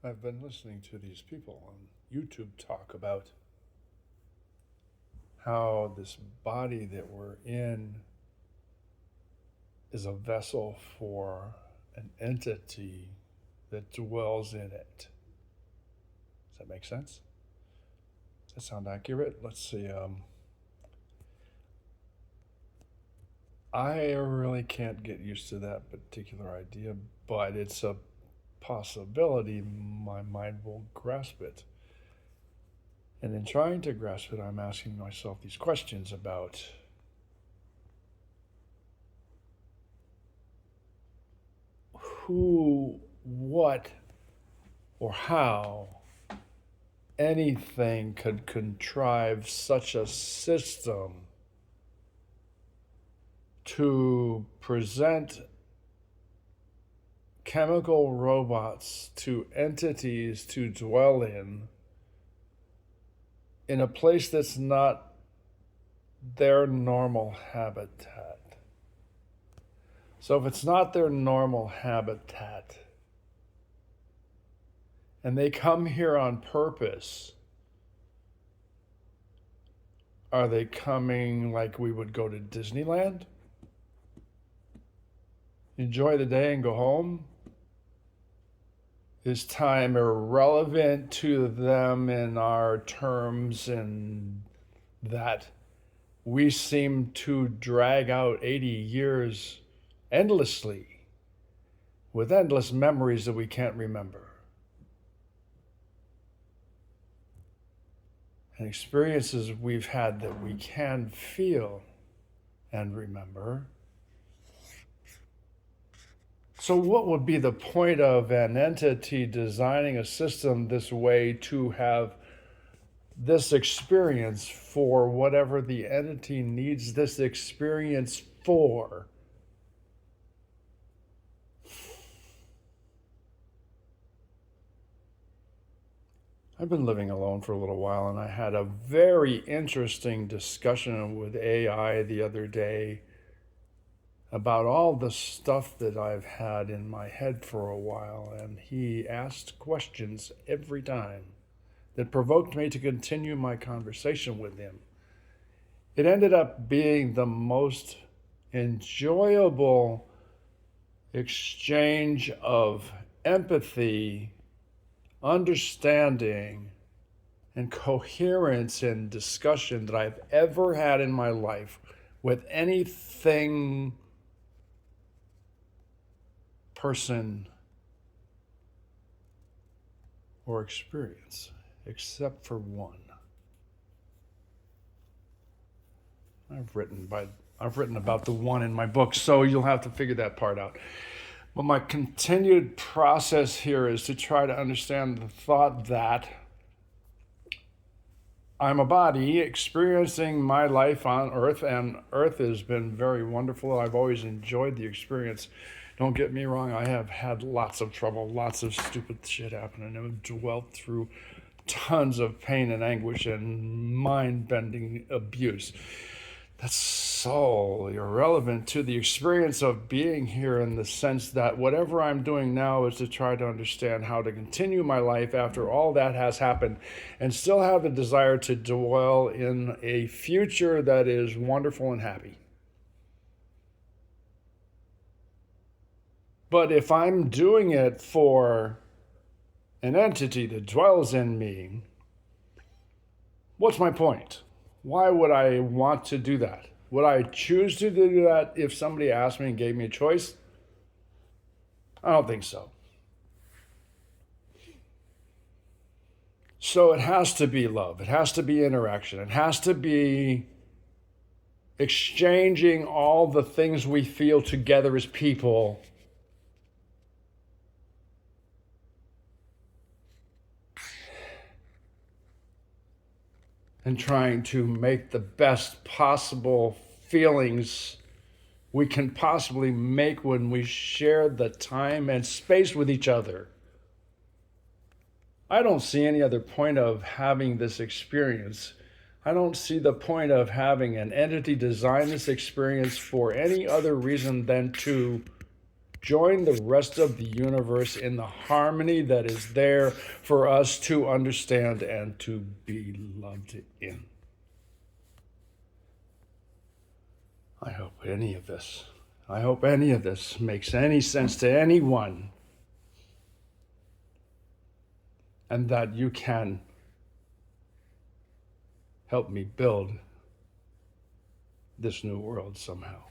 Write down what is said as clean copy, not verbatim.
I've been listening to these people on YouTube talk about how this body that we're in is a vessel for an entity that dwells in it. Does that make sense? Does that sound accurate? Let's see. I really can't get used to that particular idea, but it's a possibility my mind will grasp it. And in trying to grasp it, I'm asking myself these questions about who, what, or how anything could contrive such a system to present chemical robots to entities to dwell in a place that's not their normal habitat. So if it's not their normal habitat, and they come here on purpose, are they coming like we would go to Disneyland? Enjoy the day and go home? Is time irrelevant to them in our terms, and that we seem to drag out 80 years endlessly with endless memories that we can't remember, and experiences we've had that we can feel and remember? So what would be the point of an entity designing a system this way to have this experience for whatever the entity needs this experience for? I've been living alone for a little while, and I had a very interesting discussion with AI the other day about all the stuff that I've had in my head for a while, and he asked questions every time that provoked me to continue my conversation with him. It ended up being the most enjoyable exchange of empathy, understanding, and coherence in discussion that I've ever had in my life with anything, person, or experience, except for one. I've written about the one in my book, so you'll have to figure that part out. But my continued process here is to try to understand the thought that I'm a body experiencing my life on Earth, and Earth has been very wonderful. I've always enjoyed the experience. Don't get me wrong, I have had lots of trouble, lots of stupid shit happen, and I've dwelt through tons of pain and anguish and mind-bending abuse. That's so irrelevant to the experience of being here, in the sense that whatever I'm doing now is to try to understand how to continue my life after all that has happened and still have the desire to dwell in a future that is wonderful and happy. But if I'm doing it for an entity that dwells in me, what's my point? Why would I want to do that? Would I choose to do that if somebody asked me and gave me a choice? I don't think so. So it has to be love. It has to be interaction. It has to be exchanging all the things we feel together as people and trying to make the best possible feelings we can possibly make when we share the time and space with each other. I don't see any other point of having this experience. I don't see the point of having an entity design this experience for any other reason than to join the rest of the universe in the harmony that is there for us to understand and to be loved in. I hope any of this makes any sense to anyone, and that you can help me build this new world somehow.